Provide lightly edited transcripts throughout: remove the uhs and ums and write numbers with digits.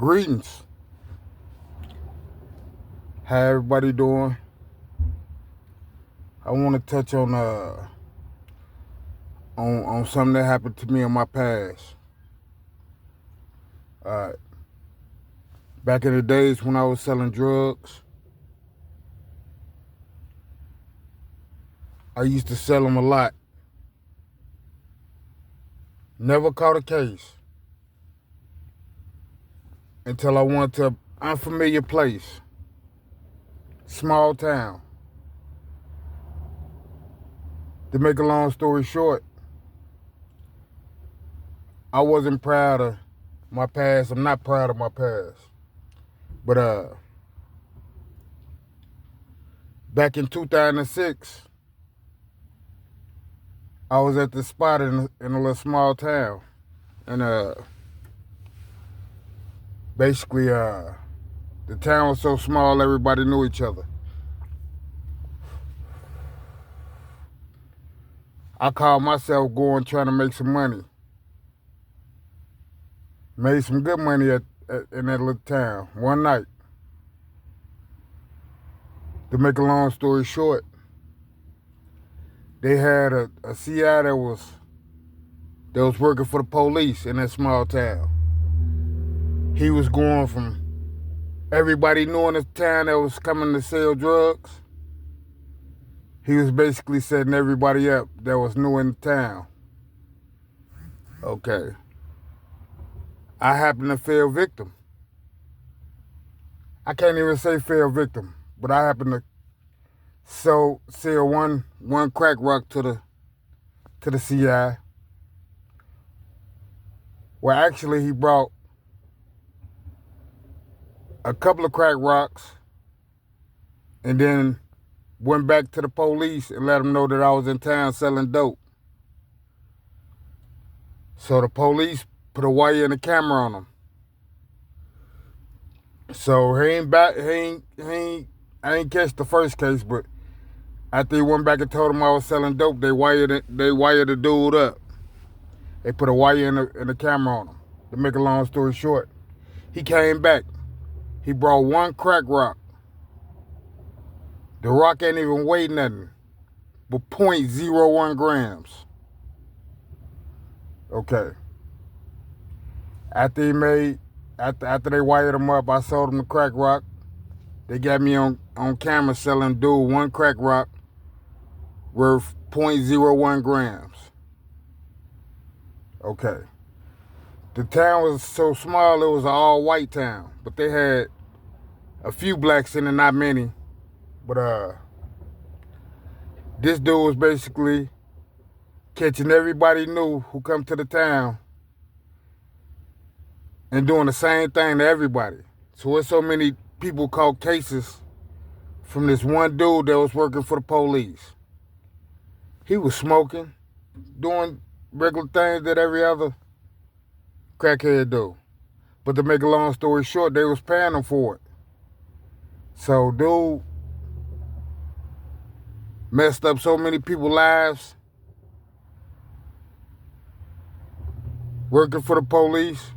Greetings. How everybody doing? I want to touch on something that happened to me in my past. Uh, Back in the days when I was selling drugs, I used to sell them a lot. Never caught a case until I went to an unfamiliar place, small town. To make a long story short, I wasn't proud of my past. I'm not proud of my past. But back in 2006, I was at this spot in a little small town, and basically the town was so small everybody knew each other. I called myself going trying to make some money. Made some good money in that little town one night. To make a long story short, they had a CI that was working for the police in that small town. He was going from everybody knew in the town that was coming to sell drugs. He was basically setting everybody up that was new in the town. Okay. I happened to fell victim. I can't even say fell victim, but I happened to sell one crack rock to the CI. Well, actually, he brought a couple of crack rocks and then went back to the police and let them know that I was in town selling dope. So the police put a wire and a camera on him. So I ain't catch the first case, but after he went back and told him I was selling dope, they wired the dude up. They put a wire and a camera on him. To make a long story short, he came back. He brought one crack rock. The rock ain't even weigh nothing, but 0.01 grams. Okay. After they wired him up, I sold him the crack rock. They got me on camera selling dude one crack rock worth 0.01 grams. Okay. The town was so small, it was an all-white town, but they had a few blacks in it, not many. But this dude was basically catching everybody new who come to the town and doing the same thing to everybody. So there's so many people caught cases from this one dude that was working for the police. He was smoking, doing regular things that every other crackhead do. But to make a long story short, they was paying him for it. So dude messed up so many people's lives working for the police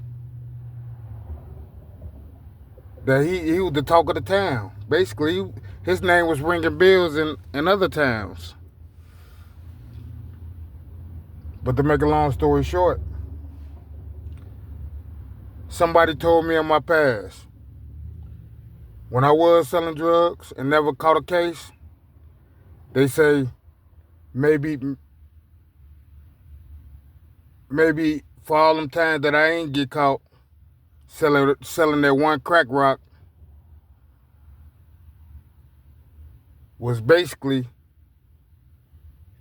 that he was the talk of the town. Basically, his name was ringing bells in other towns. But to make a long story short, somebody told me in my past, when I was selling drugs and never caught a case, they say maybe for all them times that I ain't get caught selling that one crack rock was basically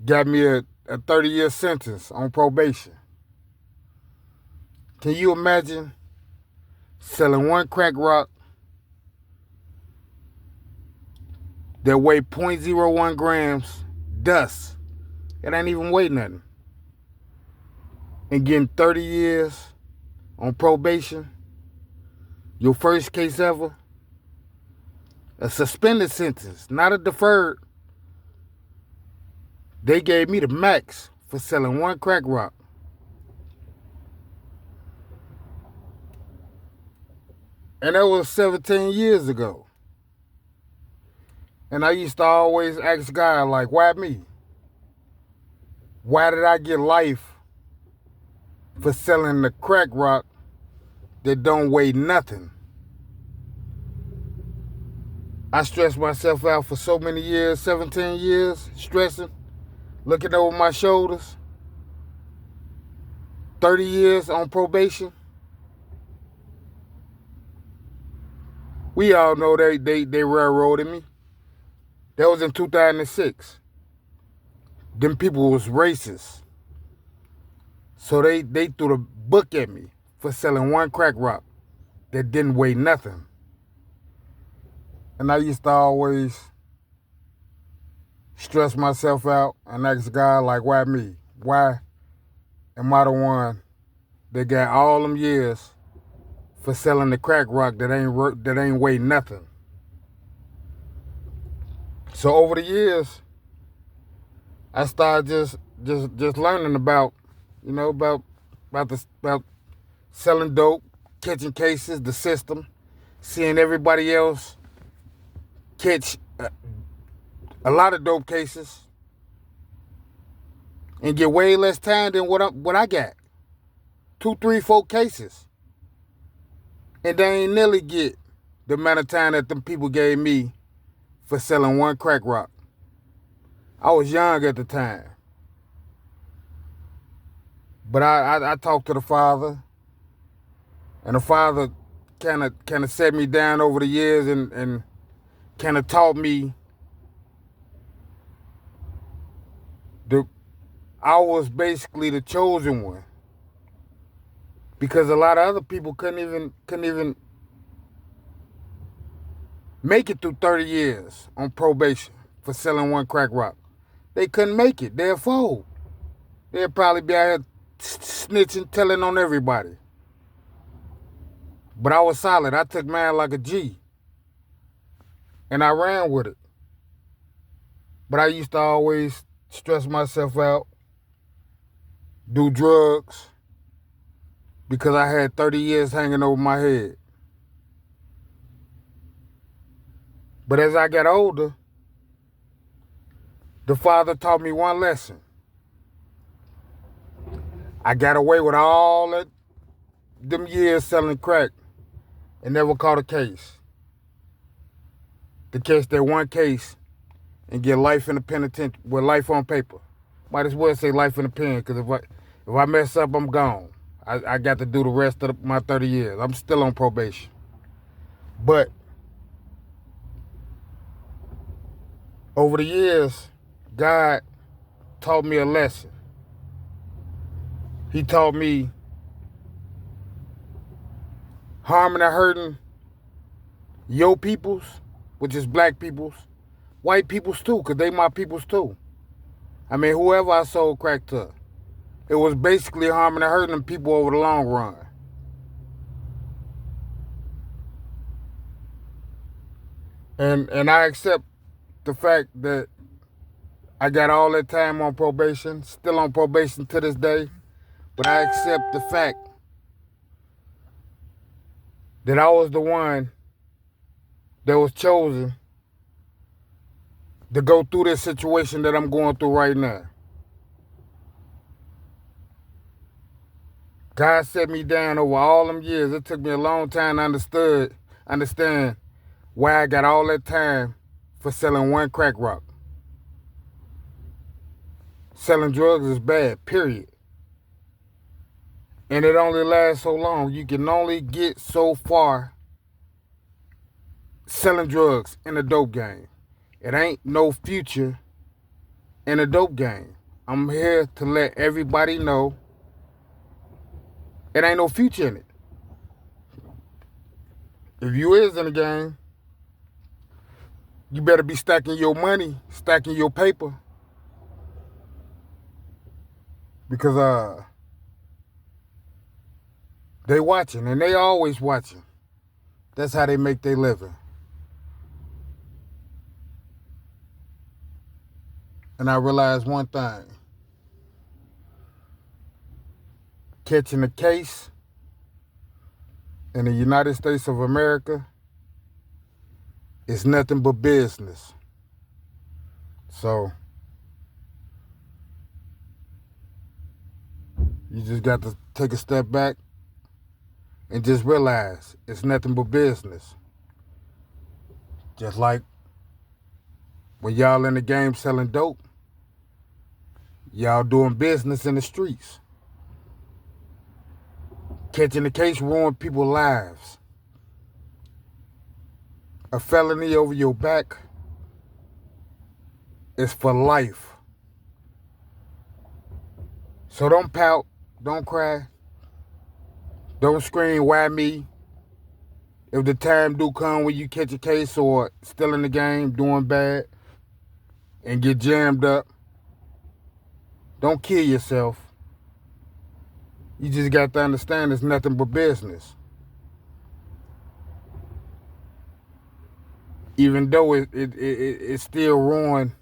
got me a 30-year sentence on probation. Can you imagine selling one crack rock that weigh 0.01 grams dust? It ain't even weigh nothing. And getting 30 years on probation, your first case ever, a suspended sentence, not a deferred. They gave me the max for selling one crack rock. And that was 17 years ago. And I used to always ask God, like, why me? Why did I get life for selling the crack rock that don't weigh nothing? I stressed myself out for so many years, 17 years, stressing, looking over my shoulders, 30 years on probation. We all know they railroaded me. That was in 2006. Them people was racist. So they threw the book at me for selling one crack rock that didn't weigh nothing. And I used to always stress myself out and ask God, like, why me? Why am I the one that got all them years for selling the crack rock that ain't weigh nothing? So over the years, I started just learning about, about selling dope, catching cases, the system, seeing everybody else catch a lot of dope cases and get way less time than what I got. 2, 3, 4 cases. And they ain't nearly get the amount of time that them people gave me for selling one crack rock. I was young at the time. But I talked to the Father, and the Father kind of set me down over the years and kind of taught me I was basically the chosen one, because a lot of other people couldn't even make it through 30 years on probation for selling one crack rock. They couldn't make it. They'd fold. They'd probably be out here snitching, telling on everybody. But I was solid. I took mine like a G. And I ran with it. But I used to always stress myself out, do drugs, because I had 30 years hanging over my head. But as I got older, the Father taught me one lesson. I got away with all them years selling crack and never caught a case. To catch that one case and get life in the penitentiary with life on paper. Might as well say life in the pen, because if I mess up, I'm gone. I got to do the rest of my 30 years. I'm still on probation. But over the years, God taught me a lesson. He taught me harming and hurting your peoples, which is black peoples, white peoples too, because they my peoples too. I mean, whoever I sold crack to, it was basically harming and hurting them people over the long run. And I accept the fact that I got all that time on probation, still on probation to this day, but I accept the fact that I was the one that was chosen to go through this situation that I'm going through right now. God set me down over all them years. It took me a long time to understand why I got all that time for selling one crack rock. Selling drugs is bad, period. And it only lasts so long. You can only get so far selling drugs in the dope game. It ain't no future in the dope game. I'm here to let everybody know it ain't no future in it. If you is in the game, you better be stacking your money, stacking your paper. Because they watching, and they always watching. That's how they make their living. And I realized one thing. Catching a case in the United States of America, it's nothing but business. So you just got to take a step back and just realize it's nothing but business. Just like when y'all in the game selling dope, y'all doing business in the streets. Catching the case ruin people's lives. A felony over your back is for life. So don't pout, don't cry, don't scream, why me? If the time do come when you catch a case or still in the game doing bad and get jammed up, don't kill yourself. You just got to understand it's nothing but business. Even though it still ruin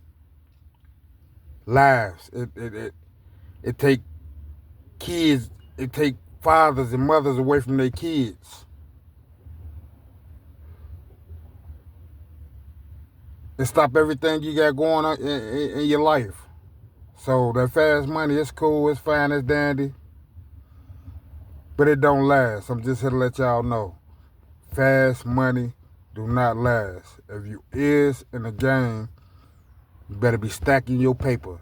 lives. It take kids, it take fathers and mothers away from their kids. It stop everything you got going on in your life. So that fast money, it's cool, it's fine, it's dandy, but it don't last. I'm just here to let y'all know. Fast money do not last. If you is in the game, you better be stacking your paper.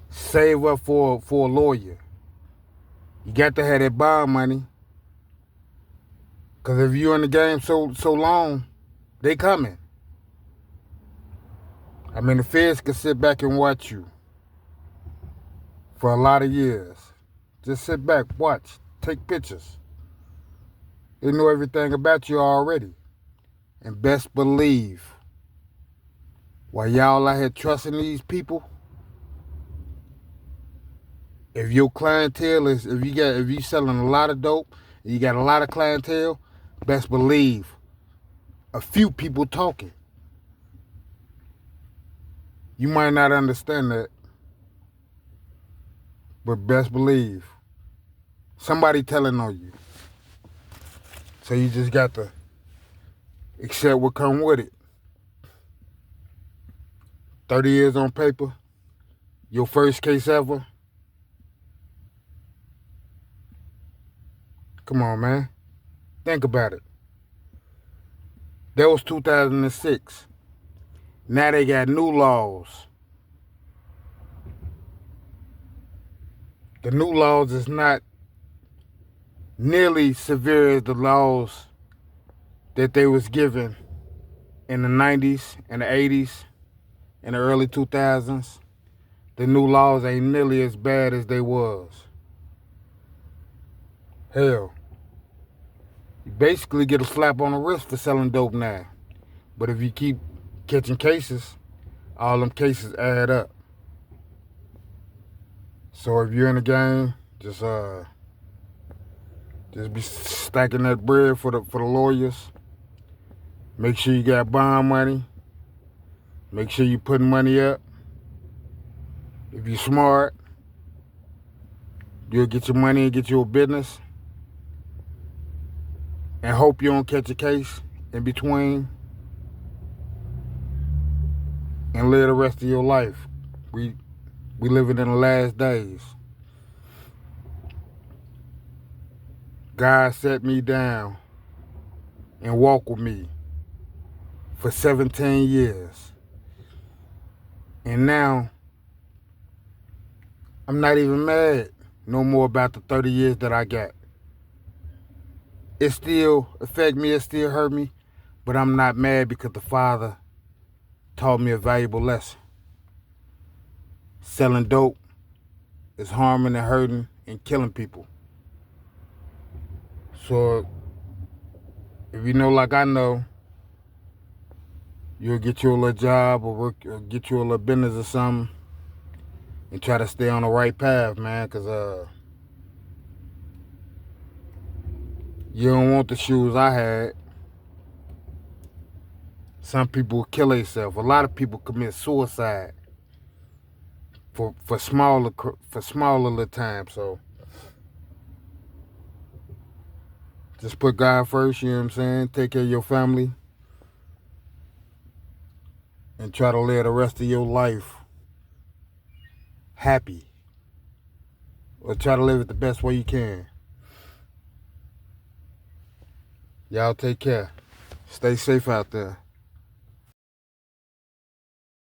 Save up for a lawyer. You got to have that bond money. Because if you're in the game so long, they coming. I mean, the feds can sit back and watch you for a lot of years. Just sit back, watch, take pictures. They know everything about you already. And best believe, while y'all out here trusting these people, if your clientele is, if you selling a lot of dope, and you got a lot of clientele, best believe, a few people talking. You might not understand that, but best believe, somebody telling on you. So you just got to accept what come with it. 30 years on paper, your first case ever. Come on, man. Think about it. That was 2006. Now they got new laws. The new laws is not nearly severe as the laws that they was given in the 90s and the 80s and the early 2000s. The new laws ain't nearly as bad as they was. Hell, you basically get a slap on the wrist for selling dope now. But if you keep catching cases, all them cases add up. So if you're in the game, just be stacking that bread for the lawyers. Make sure you got bond money. Make sure you putting money up. If you're smart, you'll get your money and get you a business. And hope you don't catch a case in between. And live the rest of your life. We living in the last days. God set me down and walked with me for 17 years. And now, I'm not even mad no more about the 30 years that I got. It still affect me, it still hurt me, but I'm not mad because the Father taught me a valuable lesson. Selling dope is harming and hurting and killing people. So, if you know like I know, you'll get you a little job or work or get you a little business or something and try to stay on the right path, man, because you don't want the shoes I had. Some people kill themselves. A lot of people commit suicide for smaller little time. So Just put God first, you know what I'm saying? Take care of your family. And try to live the rest of your life happy. Or try to live it the best way you can. Y'all take care. Stay safe out there.